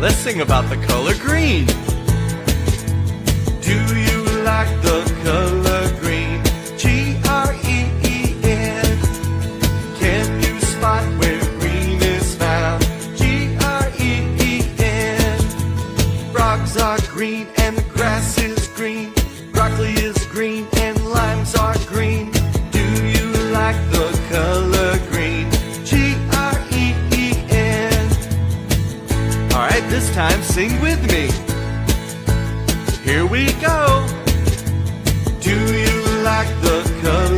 Let's sing about the color green. Do you like the color green? G-R-E-E-N. Can you spot where green is found? G-R-E-E-N. Frogs are green and the grass is green. Broccoli is green and limes are green. Do you like the color green? G-R-E-E-N. Alright, this time sing with me. Here we go. Do you like the color